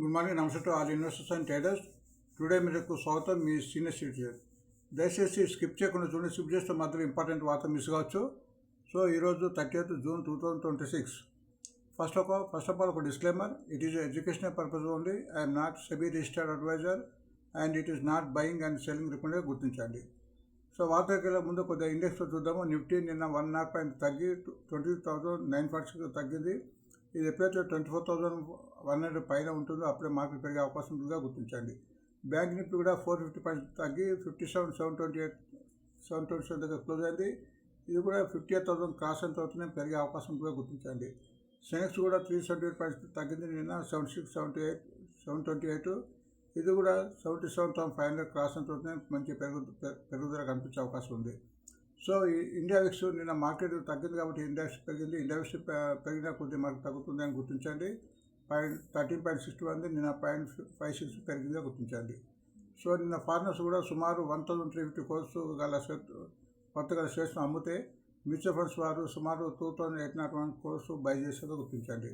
Good morning, నమస్తే to all investors and traders. Today మీకు స్వాగతం. మీ సీనియర్ సిటిజన్. దయచేసి స్కిప్ చేయకుండా చూడండి. స్కిప్ చేస్తే మాత్రం ఇంపార్టెంట్ వార్త మిస్ కావచ్చు. సో ఈరోజు 30th June 2026. First of all ఒక disclaimer. It is educational purpose only. I'm not SEBI registered advisor and it is not buying and selling recommended గుర్తించండి. సో వార్తకి ముందు కొద్దిగా ఇండెక్స్లో చూద్దాము. నిఫ్టీ నిన్న 100 పాయింట్ తగ్గి 20,946 తగ్గింది. ఇది ఎప్పుడైతే 24,100 పైన ఉంటుందో అప్పుడే మార్కెట్ పెరిగే అవకాశం ఉంటుందిగా గుర్తించండి. బ్యాంక్ నిఫ్టీ కూడా 450 పాయింట్స్ తగ్గి 57,727 దగ్గర క్లోజ్ అయింది. ఇది కూడా 58,000 క్రాస్ అయిన తర్వాతనే పెరిగే అవకాశం ఉంటుందిగా గుర్తించండి. సెనెక్స్ కూడా 378 పాయింట్స్ తగ్గింది. నిన్న 728. ఇది కూడా 77,500 క్రాస్ అయిన తర్వాతనే మంచి పెరుగుదల కనిపించే అవకాశం ఉంది. సో ఇండియా విక్స్ నిన్న మార్కెట్ తగ్గింది కాబట్టి ఇండెక్స్ పెరిగింది. ఇండియా విక్స్ పెరిగిన కొద్ది మార్కెట్ తగ్గుతుంది అని గుర్తించండి. 13.61 నిన్న 0.56 పెరిగిందిగా గుర్తించండి. సో నిన్న ఫారినర్స్ కూడా సుమారు 1,350 crores కొత్తగా షేర్స్ను అమ్మితే మ్యూచువల్ ఫండ్స్ వారు సుమారు 2,801 crores బై చేసేదో గుర్తించండి.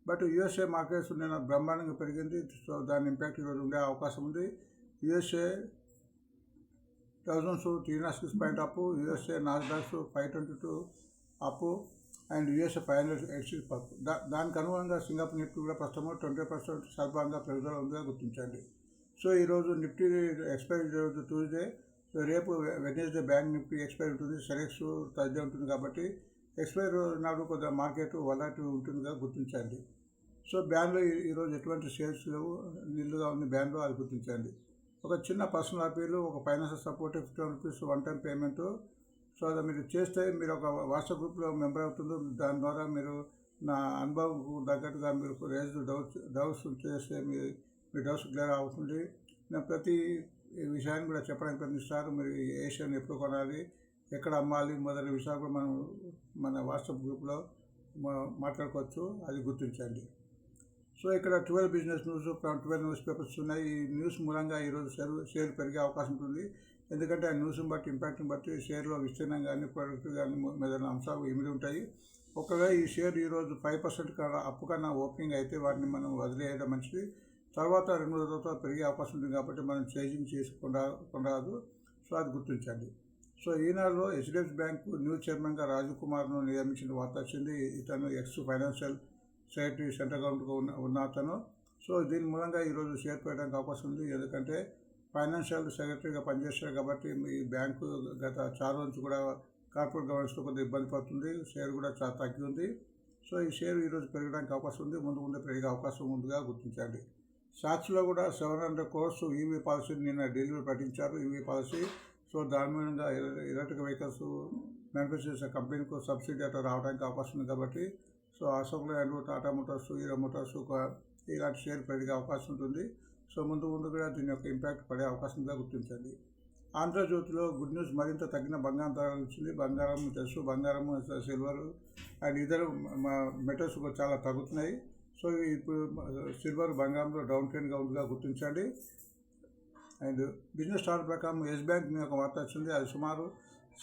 బట్ యూఎస్ఏ మార్కెట్స్ నిన్న బ్రహ్మాండంగా పెరిగింది. సో దాని ఇంపాక్ట్ ఈరోజు ఉండే అవకాశం ఉంది. USA 306 point up, USA Nasdaq 522 up and USA 586 up. దానికి అనుగుణంగా సింగపూర్ నిఫ్టీ కూడా ప్రస్తుతం 20% స్వల్పంగా పెరుగుదల ఉందిగా గుర్తించండి. సో ఈరోజు నిఫ్టీ ఎక్స్పైరీ రోజు ట్యూస్డే. సో రేపు వెడ్నెస్డే బ్యాంక్ నిఫ్టీ ఎక్స్పైరీ ఉంటుంది. సెనెక్స్ థర్స్డే ఉంటుంది కాబట్టి ఎక్స్పైరీ రోజు నాడు కొద్దిగా మార్కెట్ వలాటివ్ ఉంటుందిగా గుర్తించండి. సో బ్యాన్లో ఈరోజు ఎటువంటి షేర్స్ లేవు, నిల్లుగా ఉంది బ్యాన్లో, అది గుర్తించండి. ఒక చిన్న పర్సనల్ అపీల్, ఒక financial support 50 rupees one time payment. So అది మీరు చేస్తే మీరు ఒక వాట్సాప్ గ్రూప్లో మెంబర్ అవుతుంది. దాని ద్వారా మీరు నా అనుభవం తగ్గట్టుగా మీరు రేజ్ డౌట్స్ చేస్తే మీ డౌట్స్ క్లియర్ అవుతుంది. నేను ప్రతి విషయాన్ని కూడా చెప్పడానికి ప్రయత్నిస్తారు. మీరు ఏ షేర్ని ఎప్పుడు కొనాలి, ఎక్కడ అమ్మాలి మొదలైన విషయాలు కూడా మన వాట్సాప్ గ్రూప్లో మాట్లాడుకోవచ్చు, అది గుర్తించండి. సో ఇక్కడ 12 బిజినెస్ న్యూస్, 12 న్యూస్ పేపర్స్ ఉన్నాయి. ఈ న్యూస్ మూలంగా ఈరోజు షేర్ పెరిగే అవకాశం ఉంటుంది. ఎందుకంటే ఆ న్యూస్ని బట్టి, ఇంపాక్ట్ని బట్టి షేర్లో విస్తీర్ణం కానీ, ప్రొడక్ట్ కానీ మీద అంశాలు ఇమిడి ఉంటాయి. ఒకవేళ ఈ షేర్ ఈరోజు 5% అప్పు కన్నా ఓపెనింగ్ అయితే వాటిని మనం వదిలేయడం మంచిది. తర్వాత 2 రోజుల తర్వాత పెరిగే అవకాశం ఉంటుంది కాబట్టి మనం చేంజింగ్ కొనరాదు. సో అది గుర్తించండి. సో ఈనాడులో హెచ్డిఎఫ్సి బ్యాంకు న్యూ చైర్మన్గా రాజీవ్ కుమార్ను నియమించిన వార్త వచ్చింది. ఇతను ఎక్స్ ఫైనాన్షియల్ సెక్రటరీ సెంట్రల్ గవర్నమెంట్గా ఉన్న అతను. సో దీని మూలంగా ఈరోజు షేర్ పెట్టడానికి అవకాశం ఉంది. ఎందుకంటే ఫైనాన్షియల్ సెక్రటరీగా పనిచేస్తారు కాబట్టి ఈ బ్యాంకు గత చాలా నుంచి కూడా కార్పొరేట్ గవర్నెన్స్లో కొద్దిగా ఇబ్బంది పడుతుంది. షేర్ కూడా చాలా తగ్గి ఉంది. సో ఈ షేర్ ఈరోజు పెరగడానికి అవకాశం ఉంది. ముందు పెరిగే అవకాశం ఉందిగా గుర్తించండి. సాక్షిలో కూడా 700 crores ఈవీ పాలసీని నిన్న ఢిల్లీలో ప్రకటించారు. EV policy. సో దాని మూలంగా ఎలక్ట్రిక్ వెహికల్స్ మ్యానుఫ్యాక్చర్ చేసే కంపెనీలకు సబ్సిడీ అట్లా రావడానికి అవకాశం ఉంది కాబట్టి so Ashok Leyland, Tata motors, Hero motors ఇలాంటి షేర్ పెరిగే అవకాశం ఉంటుంది. సో ముందు కూడా దీని యొక్క ఇంపాక్ట్ పడే అవకాశంగా గుర్తించండి. ఆంధ్రజ్యోతిలో గుడ్ న్యూస్, మరింత తగ్గిన బంగారం ధరలు వచ్చింది. బంగారం తెలుసు, బంగారం, సిల్వర్ అండ్ ఇతర మెటల్స్ కూడా చాలా తగ్గుతున్నాయి. సో ఇప్పుడు సిల్వర్, బంగారంలో డౌన్ ట్రెండ్గా ఉందిగా గుర్తించండి. అండ్ బిజినెస్ స్టార్ ప్రకారం ఎస్ బ్యాంక్ మీద ఒక వార్త వచ్చింది. అది సుమారు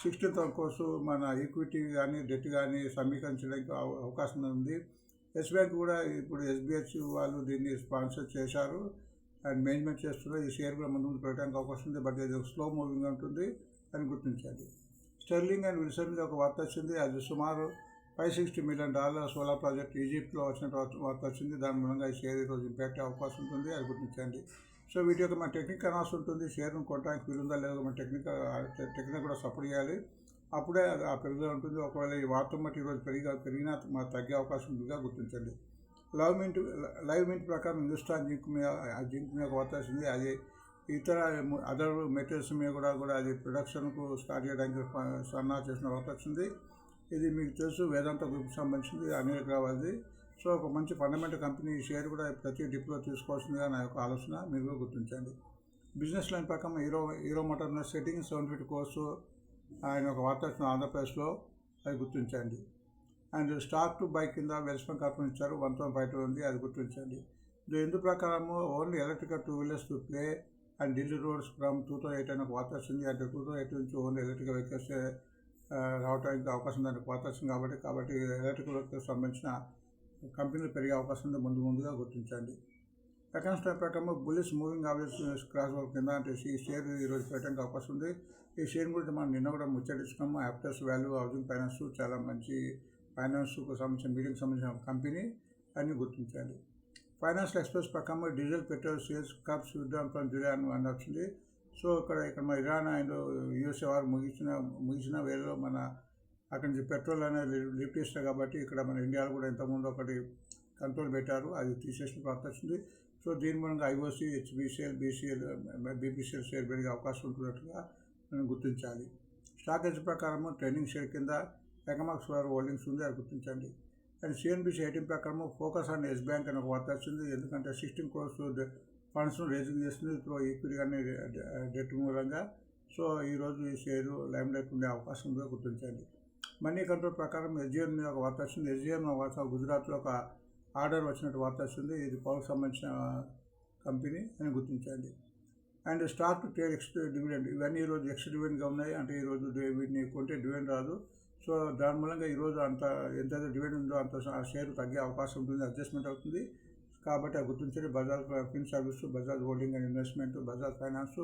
16,000 crores మన ఈక్విటీ కానీ డెట్ కానీ సమీకరించడానికి అవకాశం ఉంది. ఎస్ బ్యాంక్ కూడా ఇప్పుడు ఎస్బీహెచ్ వాళ్ళు దీన్ని స్పాన్సర్ చేశారు అండ్ మేనేజ్మెంట్ చేస్తున్నారు. ఈ షేర్ కూడా ముందు పెట్టడానికి అవకాశం ఉంది. బట్ ఇది స్లో మూవింగ్ ఉంటుంది అని గుర్తించండి. స్టెర్లింగ్ అండ్ విల్సన్ ఒక వార్త వచ్చింది. అది సుమారు $560 million సోలార్ ప్రాజెక్ట్ ఈజిప్ట్లో వచ్చిన వార్త వచ్చింది. దాని మూలంగా ఈ షేర్ ఈరోజు ఇంపాక్ట్ అవకాశం ఉంటుంది, అది గుర్తించండి. సో వీటి యొక్క మన టెక్నిక్ అనాల్సి ఉంటుంది. షేర్ను కొట్టడానికి వీలుందా లేదా మన టెక్నిక్ కూడా సపోర్ట్ చేయాలి. అప్పుడే ఆ పెరుగుదల ఉంటుంది. ఒకవేళ ఈ వార్త బట్టి ఈరోజు పెరిగినా మన తగ్గే అవకాశం ఉందిగా గుర్తించండి. లైవ్ మింట్ ప్రకారం హిందుస్థాన్ జింక్ మీద ఒక వార్త వచ్చింది. అది ఇతర అదర్ మెటీరియల్స్ మీద కూడా అది ప్రొడక్షన్కు స్టార్ట్ చేయడానికి సన్నా చేసిన వార్త వచ్చింది. ఇది మీకు తెలుసు, వేదాంత గ్రూప్కి సంబంధించింది, అనిల్ కావాలి. సో ఒక మంచి ఫండమెంటల్ కంపెనీ షేర్ కూడా ప్రతి డిప్లో తీసుకోవాల్సిందిగా నా యొక్క ఆలోచన, మీరు కూడా గుర్తించండి. బిజినెస్ లైన్ ప్రకారం హీరో మోటార్ సెట్టింగ్ 750 crores ఆయన ఒక వార్త వచ్చిన ఆంధ్రప్రదేశ్లో, అది గుర్తించండి. అండ్ స్టాక్ టు బై కింద వెల్స్పన్ కార్పొరేషన్ ఇచ్చారు, 1,500 ఉంది, అది గుర్తించండి. ఇందు ప్రకారము only electrical 2 wheelers to play and Delhi roads from 2008 అని ఒక వార్త వచ్చింది. అంటే 2008 నుంచి ఓన్లీ ఎలక్ట్రికల్ వెహికల్స్ రావడానికి అవకాశం దానికి వార్త వచ్చింది కాబట్టి ఎలక్ట్రికల్ వెహికల్స్ సంబంధించిన కంపెనీలు పెరిగే అవకాశం ఉంది, ముందుగా గుర్తించండి. సెకండ్ టైం ప్రకారం bullish moving average cross over కింద అంటే ఈ షేర్ ఈరోజు పెట్టడానికి అవకాశం ఉంది. ఈ షేర్ గురించి మనం నిన్న కూడా ముచ్చటిస్తున్నాము. యాప్టర్స్ వాల్యూ హౌసింగ్ ఫైనాన్స్ చాలా మంచి ఫైనాన్స్కు సంబంధించిన మీడియంకి సంబంధించిన కంపెనీ అని గుర్తించాలి. ఫైనాన్షియల్ ఎక్స్ప్రెస్ ప్రకారం డీజిల్ పెట్రోల్ సేల్స్ కప్స్ యుద్ధం ఫ్రమ్ జులై అని వచ్చింది. సో ఇక్కడ మన ఇరాన్ అండ్ యూఎస్ఏ వారు ముగిసిన వేళలో మన అక్కడి నుంచి పెట్రోల్ అనేది లిఫ్ట్ చేస్తారు కాబట్టి ఇక్కడ మన ఇండియాలో కూడా ఇంతకుముందు ఒకటి కంట్రోల్ పెట్టారు, అది తీసేసిన ప్రాంతం వచ్చింది. సో దీని మూలంగా ఐఓసీ, హెచ్బిసిఎల్, బీపీసీఎల్ షేర్ పెరిగే అవకాశం ఉంటున్నట్టుగా మనం గుర్తించాలి. స్టాక్ ఎడ్జ్ ప్రకారం ట్రెండింగ్ షేర్ కింద ఎకమాక్స్ వారు హోల్డింగ్స్ ఉంది, అది గుర్తించండి. అండ్ సిఎన్బిసి 18 ప్రకారం ఫోకస్ ఆన్ ఎస్ బ్యాంక్ అని ఒక వార్త వచ్చింది. ఎందుకంటే 16 crores ఫండ్స్ను రేజింగ్ చేస్తుంది త్రూ ఈక్విటీ కానీ డెట్ మూలంగా. సో ఈరోజు ఈ షేరు లైమ్ లైట్ ఉండే అవకాశం ఉందో గుర్తించండి. మనీ కంట్రోల్ ప్రకారం ఎస్జీఎన్ మీద ఒక వార్త వచ్చింది. ఎస్జీఎన్ వార్త గుజరాత్లో ఒక ఆర్డర్ వచ్చినట్టు వార్త వచ్చింది. ఇది పవర్కి సంబంధించిన కంపెనీ అని గుర్తించండి. And stock to trade X dividend ఇవన్నీ ఈరోజు ఎక్స్ డివిడెండ్గా ఉన్నాయి. అంటే ఈరోజు వీటిని కొంటే డివిడెండ్ రాదు. సో దాని మూలంగా ఈరోజు ఎంతైతే డివిడెండ్ ఉందో అంత షేర్ తగ్గే అవకాశం ఉంటుంది, అడ్జస్ట్మెంట్ అవుతుంది. కాబట్టి అది గుర్తించండి. Bajaj fin service, Bajaj holding and investment, Bajaj finance,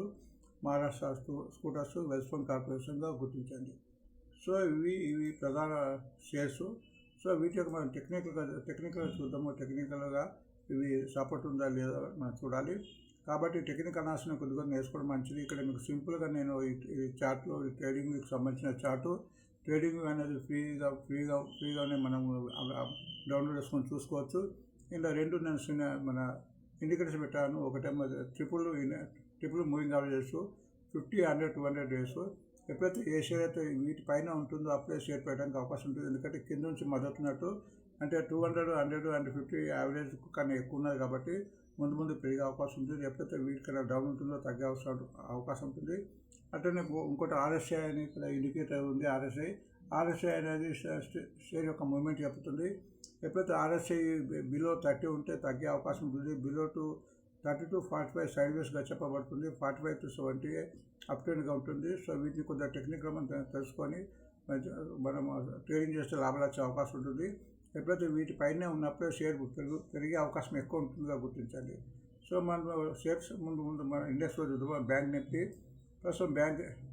Maharashtra scooters, వెల్స్ఫోన్ కార్పొరేషన్గా గుర్తించండి. సో ఇవి ప్రధాన షేర్స్. సో వీటి యొక్క మనం టెక్నికల్గా చూద్దాము. టెక్నికల్గా ఇవి సపోర్ట్ ఉందా లేదా మనం చూడాలి. కాబట్టి టెక్నికల్ అనాలిసిస్ కొద్దిగా నేర్చుకోవడం మంచిది. ఇక్కడ మీకు సింపుల్గా నేను ఈ చార్ట్లో ట్రేడింగ్కి సంబంధించిన చార్టు, ట్రేడింగ్ అనేది ఫ్రీగానే మనం డౌన్లోడ్ చేసుకొని చూసుకోవచ్చు. ఇలా రెండు నేను మన ఇండికేటర్స్ పెట్టాను. ఒకటేమో ట్రిపుల్ మూవింగ్ యావరేజెస్ 50, 100, 200 డేస్. ఎప్పుడైతే ఏ షేర్ అయితే వీటి పైన ఉంటుందో అప్పుడే షేర్ పెట్టడానికి అవకాశం ఉంటుంది. ఎందుకంటే కింద నుంచి మొదలున్నట్టు అంటే 200, 100 అండ్ 50 యావరేజ్ కన్నా ఎక్కువ ఉన్నది కాబట్టి ముందు పెరిగే అవకాశం ఉంటుంది. ఎప్పుడైతే వీటికన్నా డౌన్ ఉంటుందో తగ్గే అవకాశం ఉంటుంది. అట్లనే ఇంకోటి RSI అని ఇక్కడ ఇండికేటర్ ఉంది. RSI అనేది షేర్ యొక్క మూవ్మెంట్ చెప్తుంది. ఎప్పుడైతే RSI బిలో 30 ఉంటే తగ్గే అవకాశం ఉంటుంది. బిలో 30 to 45 సైడ్ వేస్గా చెప్పబడుతుంది. 45 to 70 అప్ ట్రెండ్గా ఉంటుంది. సో వీటిని కొద్దిగా టెక్నిక్గా మనం తెలుసుకొని మనం ట్రేడింగ్ చేస్తే లాభాలు వచ్చే అవకాశం ఉంటుంది. ఎప్పుడైతే వీటి పైనే ఉన్నప్పుడే షేర్ పెరిగే అవకాశం ఎక్కువ ఉంటుందిగా గుర్తించండి. సో మనం షేర్స్ ముందు మన ఇండెక్స్లో చూద్దాం. బ్యాంక్ నిఫ్టీ ప్రస్తుతం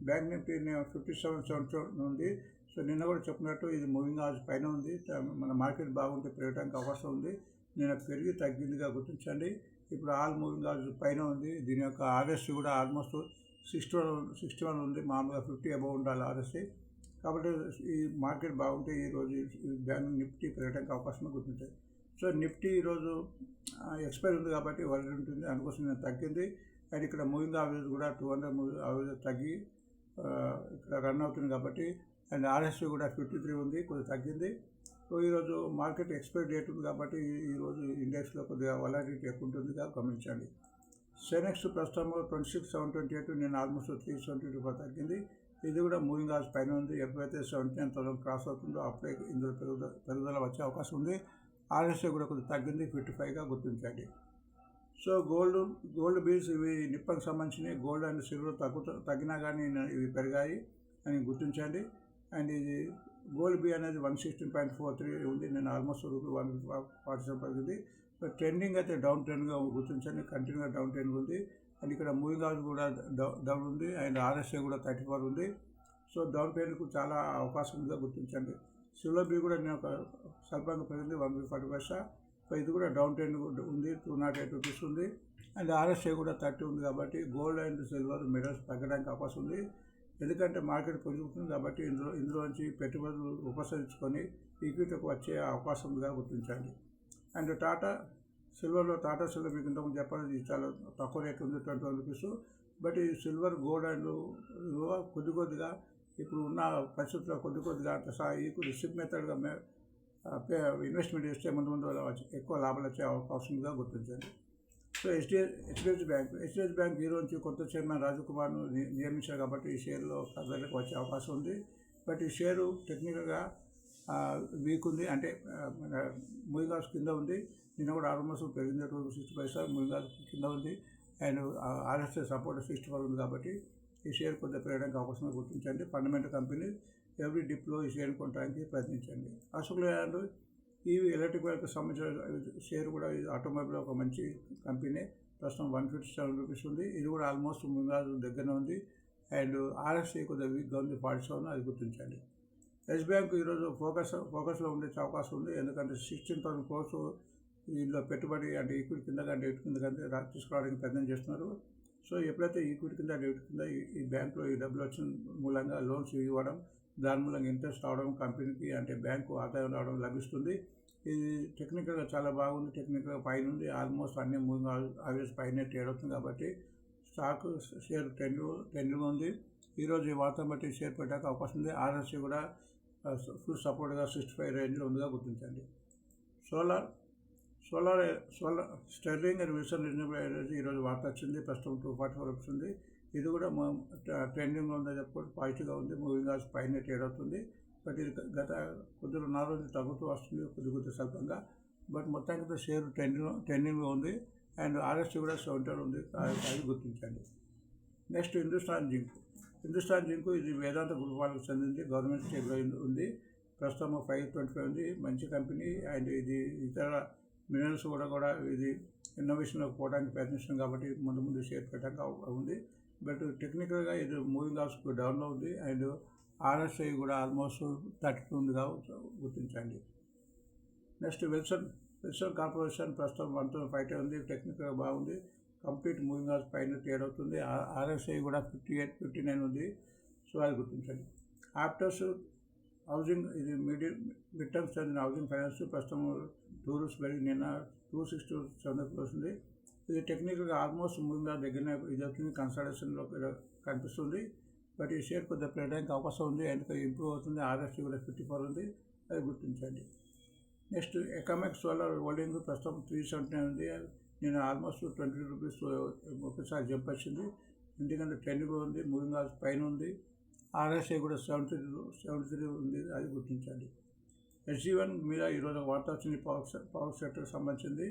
బ్యాంక్ నిఫ్టీ 57.72 ఉంది. సో నిన్న కూడా చెప్పినట్టు ఇది మూవింగ్ యావరేజ్ పైన ఉంది. మన మార్కెట్ బాగుంటే పెరగడానికి అవకాశం ఉంది. నేను పెరిగి తగ్గిందిగా గుర్తించండి. ఇప్పుడు ఆల్ మూవింగ్ యావరేజ్ పైన ఉంది. దీని యొక్క RSI కూడా ఆల్మోస్ట్ 61 ఉంది. మామూలుగా 50 అబౌవ్ ఉండాలి RSI. కాబట్టి ఈ మార్కెట్ బాగుంటే ఈరోజు బ్యాంక్ నిఫ్టీ పెరగడానికి అవకాశం గుర్తించాయి. సో నిఫ్టీ ఈరోజు ఎక్స్పైర్ ఉంది కాబట్టి వరద ఉంటుంది, అందుకోసం నేను తగ్గింది. అండ్ ఇక్కడ మూవింగ్ యావరేజ్ కూడా 200 మూవింగ్ యావరేజ్ తగ్గి ఇక్కడ రన్ అవుతుంది కాబట్టి. అండ్ RSI కూడా 53 ఉంది, కొద్దిగా తగ్గింది. సో ఈరోజు మార్కెట్ ఎక్స్పైరీ డేట్ ఉంది కాబట్టి ఈరోజు ఇండెక్స్లో కొద్దిగా వలాటిలిటీ ఎక్కువ ఉంటుందిగా గమనించండి. సెనెక్స్ ప్రస్తుతం 26,728 నేను ఆల్మోస్ట్ 370 రూపాయలు తగ్గింది. ఇది కూడా మూవింగ్ యావరేజ్ పైన ఉంది. ఎప్పుడైతే 17,000 క్రాస్ అవుతుందో అప్పుడే ఇందులో పెరుగుదల వచ్చే అవకాశం ఉంది. RSI కూడా కొద్దిగా తగ్గింది, 55గా గుర్తించండి. సో గోల్డ్ బీల్స్ ఇవి నిప్పకి సంబంధించినవి. గోల్డ్ అండ్ సిల్వర్ తగ్గినా కానీ ఇవి పెరిగాయి అని గుర్తించండి. అండ్ ఇది గోల్డ్ బీ అనేది 116.43 ఉంది. నేను ఆల్మోస్ట్ ₹147 పడింది. ట్రెండింగ్ అయితే డౌన్ ట్రెండ్గా గుర్తించండి. కంటిన్యూగా డౌన్ ట్రెండ్ ఉంది. అండ్ ఇక్కడ మూవింగ్ యావరేజ్ కూడా డౌన్ ఉంది. అండ్ RSI కూడా 34 ఉంది. సో డౌన్ ట్రెండ్కు చాలా అవకాశం ఉందిగా గుర్తించండి. సిల్వర్ బీ కూడా నేను ఒక స్వల్పంగా పెరిగింది, 145. సో ఇది కూడా డౌన్ ట్రెండ్ ఉంది, 208 రూపీస్ ఉంది. అండ్ RSI కూడా 30 ఉంది. కాబట్టి గోల్డ్ అండ్ సిల్వర్ మెటల్స్ తగ్గడానికి అవకాశం ఉంది. ఎందుకంటే మార్కెట్ పెరుగుతుంది కాబట్టి ఇందులోంచి పెట్టుబడులు ఉపసరించుకొని ఈక్విటీకి వచ్చే అవకాశం ఉందిగా గుర్తించండి. అండ్ టాటా సిల్వర్ మీకు ఇంతకుముందు చెప్పాలి, చాలా తక్కువ రేట్ ఉంది, 21 రూపీస్. బట్ ఈ సిల్వర్, గోల్డ్ అండ్ కొద్దిగా ఇప్పుడు ఉన్న పరిస్థితుల్లో కొద్దిగా రిస్క్ మెథడ్గా ఇన్వెస్ట్మెంట్ చేస్తే ముందు ఎక్కువ లాభాలు వచ్చే అవకాశంగా గుర్తించండి. సో హెచ్డిఎఫ్సి బ్యాంక్ ఈరోజు కొత్త చైర్మన్ రాజీవ్ కుమార్ను నియమించారు కాబట్టి ఈ షేర్లో ఫర్దర్లకు వచ్చే అవకాశం ఉంది. బట్ ఈ షేరు టెక్నికల్గా వీక్ ఉంది, అంటే మన మూవింగ్ యావరేజ్ కింద ఉంది. నిన్న కూడా ఆల్మోస్ట్ పెరిగింది, 260 మూవింగ్ యావరేజ్ కింద ఉంది. అండ్ RSI సపోర్ట్ 64 ఉంది. కాబట్టి ఈ షేర్ కొద్దిగా పెరగడానికి అవకాశం గుర్తించండి. ఫండమెంటల్ కంపెనీ ఎవ్రీ డిప్లో ఈ షేర్ కొనడానికి ప్రయత్నించండి. అశోక్ లేలాండ్ ఈ ఎలక్ట్రిక్ వెహికల్ సంబంధించిన షేర్ కూడా ఇది ఆటోమొబైల్ ఒక మంచి కంపెనీ. ప్రస్తుతం 157 రూపీస్ ఉంది. ఇది కూడా ఆల్మోస్ట్ ముందు దగ్గరనే ఉంది. అండ్ ఆర్ఎస్ఐ కొద్దిగా వీక్గా ఉంది, 47, అది గుర్తించండి. ఎస్ బ్యాంక్ ఈరోజు ఫోకస్లో ఉండే అవకాశం ఉంది. ఎందుకంటే 16,000 crores దీనిలో పెట్టుబడి అంటే ఈక్విటీ కింద అంటే డెబిట్ కింద కంటే తీసుకురావడానికి ప్రయత్నం చేస్తున్నారు. సో ఎప్పుడైతే ఈక్విటీ కింద డెబిట్ కింద ఈ బ్యాంకులో ఈ డబ్బులు వచ్చిన మూలంగా లోన్స్ ఇవ్వడం, దాని మూలంగా ఇంట్రెస్ట్ రావడం, కంపెనీకి అంటే బ్యాంకు ఆదాయం రావడం లభిస్తుంది. ఇది టెక్నికల్గా చాలా బాగుంది. టెక్నికల్గా పైన ఉంది. ఆల్మోస్ట్ అన్ని మూవింగ్ ఆవేజ్ పైన ట్రేడ్ అవుతుంది. కాబట్టి స్టాక్ షేర్ ట్రెండ్గా ఉంది. ఈరోజు ఈ వార్త బట్టి షేర్ పెట్టాక అవకాశం ఉంది. ఆర్ఎస్ఐ కూడా ఫుల్ సపోర్ట్గా 65 రేంజ్లో ఉందిగా గుర్తించండి. Solar sterling and Wilson renewable energy ఈరోజు వార్త వచ్చింది. ప్రస్తుతం 244 రూపీస్ ఉంది. ఇది కూడా ట్రెండింగ్లో ఉందని చెప్పుకోవచ్చు, పాజిటివ్గా ఉంది. మూవింగ్ ఆల్స్ పైన ట్రేడ్ అవుతుంది. బట్ ఇది గత కొద్దిగా 4 రోజులు తగ్గుతూ వస్తుంది కొద్ది స్వల్పంగా. బట్ మొత్తానికి షేర్ ట్రెండింగ్లో ఉంది. అండ్ ఆర్ఎస్టీ కూడా 70 ఉంది, అది గుర్తించండి. నెక్స్ట్ హిందుస్థాన్ జింక్ ఇది వేదాంత గ్రూప్ వాళ్ళకి చెందింది. గవర్నమెంట్ స్టేక్లో ఉంది. ప్రస్తుతం 525 ఉంది. మంచి కంపెనీ. అండ్ ఇది ఇతర మినరల్స్ కూడా ఇది ఇన్నోవేషన్లోకి పోవడానికి ప్రయత్నిస్తుంది. కాబట్టి ముందు షేర్ పెట్టడానికి ఉంది. బట్ టెక్నికల్గా ఇది మూవింగ్ ఆల్స్ డౌన్లో ఉంది. అండ్ ఆర్ఎస్ఐ కూడా ఆల్మోస్ట్ 32 ఉందిగా గుర్తించండి. నెక్స్ట్ విల్సన్ కార్పొరేషన్ ప్రస్తుతం 1,510 ఉంది. టెక్నికల్గా బాగుంది. కంప్లీట్ మూవింగ్ ఆల్స్ పైన ట్రేడ్ అవుతుంది. ఆర్ఎస్ఐ కూడా 58, 59 ఉంది. సో అది గుర్తించండి. ఆప్టర్స్ హౌసింగ్ ఇది మిడ్ టర్మ్స్ చెందిన హౌసింగ్ ఫైనాన్స్ ప్రస్తుతం 2 రూపీస్ పెరిగి నిన్న 267 crores ఉంది. ఇది టెక్నికల్గా ఆల్మోస్ట్ మూవింగ్ ఆల్స్ దగ్గరనే ఇది అవుతుంది. కన్సల్టేషన్లో కనిపిస్తుంది. బట్ ఈ షేర్ కొద్దిగా పెరగడానికి అవకాశం ఉంది. ఎందుకంటే ఇంప్రూవ్ అవుతుంది. ఆర్ఎస్టీ కూడా 54 ఉంది, అది గుర్తించండి. నెక్స్ట్ ఎకనామిక్ సోలార్ హోల్డింగ్ ప్రస్తుతం 379 ఉంది. నేను ఆల్మోస్ట్ 20 రూపీస్ ఒకసారి జంప్ వచ్చింది. ఎందుకంటే ట్రెండ్గా ఉంది. మూవింగ్ ఆల్స్ పైన ఉంది. ఆర్ఎస్ఐ కూడా 73 ఉంది, అది గుర్తించండి. SG1 మీద ఈరోజు వార్త వచ్చింది. పవర్ సెక్టర్కి సంబంధించింది.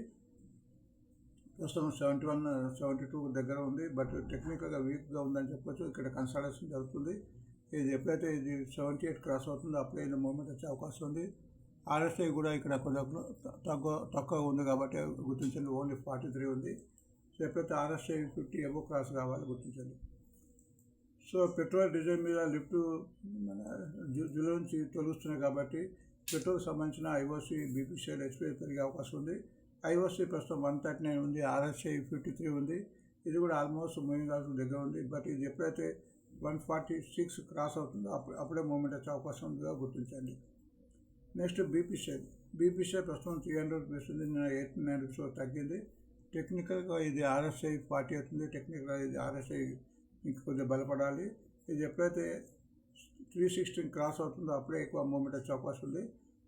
ప్రస్తుతం 71, 72 దగ్గర ఉంది. బట్ టెక్నికల్గా వీక్గా ఉందని చెప్పొచ్చు. ఇక్కడ కన్సల్టేషన్ జరుగుతుంది. ఇది ఎప్పుడైతే ఇది 78 క్రాస్ అవుతుందో అప్పుడే ఇది మూవ్మెంట్ వచ్చే అవకాశం ఉంది. ఆర్ఎస్ఐ కూడా ఇక్కడ కొద్దిగా తక్కువ ఉంది కాబట్టి గుర్తించండి. ఓన్లీ 43 ఉంది. సో ఎప్పుడైతే ఆర్ఎస్ఐ 50 అబోవ్ క్రాస్ కావాలి గుర్తించండి. సో పెట్రోల్ డీజిల్ మీద లిఫ్ట్ మన జూలై నుంచి తొలగిస్తున్నాయి. కాబట్టి పెట్రోల్కి సంబంధించిన ఐఓసీ, బీపీసీఎల్, హెచ్పిఐ పెరిగే అవకాశం ఉంది. ఐఓసీ ప్రస్తుతం 139 ఉంది. ఆర్ఎస్ఐ 53 ఉంది. ఇది కూడా ఆల్మోస్ట్ మూవింగ్ ఆల్స్ దగ్గర ఉంది. బట్ ఇది ఎప్పుడైతే 146 క్రాస్ అవుతుందో అప్పుడే మూవ్మెంట్ వచ్చే అవకాశం ఉందిగా గుర్తించండి. నెక్స్ట్ బీపీసీఎల్ ప్రస్తుతం 300 రూపీస్ ఉంది. నిన్న 89 రూపీస్ తగ్గింది. టెక్నికల్గా ఇది ఆర్ఎస్ఐ 40 అవుతుంది. టెక్నికల్గా ఇది ఆర్ఎస్ఐ ఇంక కొద్దిగా బలపడాలి. ఇది ఎప్పుడైతే 316 క్రాస్ అవుతుందో అప్పుడే ఎక్కువ మూవ్మెంట్ వచ్చే అవకాశం ఉంది.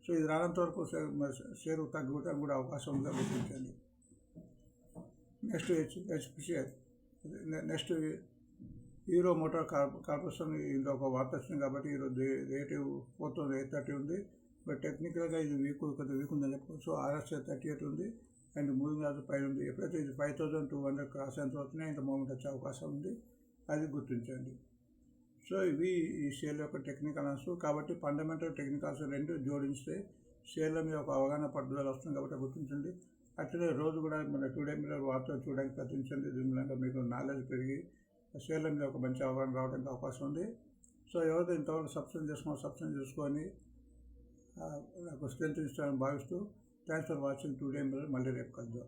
సో ఇది రానంత వరకు షేర్ తగ్గడానికి కూడా అవకాశం ఉందిగా గుర్తించండి. Next HPCL. Next hero motor corporation ఇందులో ఒక వార్త వచ్చింది. కాబట్టి ఈరోజు రేటు 4,830 ఉంది. బట్ టెక్నికల్గా ఇది కొద్దిగా వీక్ ఉందని చెప్పుకోవచ్చు. ఆర్ఎస్ఐ 38 ఉంది. అండ్ మూవింగ్ ఆల్స్ పైన ఉంది. ఎప్పుడైతే ఇది 5,200 క్రాస్ ఎంత అవుతున్నాయి ఇంత మూవ్మెంట్ వచ్చే అవకాశం ఉంది, అది గుర్తించండి. సో ఇవి ఈ షేర్ల యొక్క టెక్నికల్ అనాలిసిస్. కాబట్టి ఫండమెంటల్ టెక్నికల్స్ రెండు జోడిస్తే షేర్ల మీద ఒక అవగాహన పట్టుదల వస్తుంది. కాబట్టి గుర్తించండి. అట్లనే రోజు కూడా మన టుడే మిర్రర్ వార్తలు చూడడానికి ప్రయత్నించండి. దీని మూలంగా మీకు నాలెడ్జ్ పెరిగి షేర్ల మీద ఒక మంచి అవగాహన రావడానికి అవకాశం ఉంది. సో ఎవరైతే ఇంతవరకు సబ్స్క్రైబ్ చేసుకొని నాకు స్ట్రెంత్ ఇస్తారని భావిస్తూ thanks for watching today mirror. మళ్ళీ రేపు కలుద్దాం.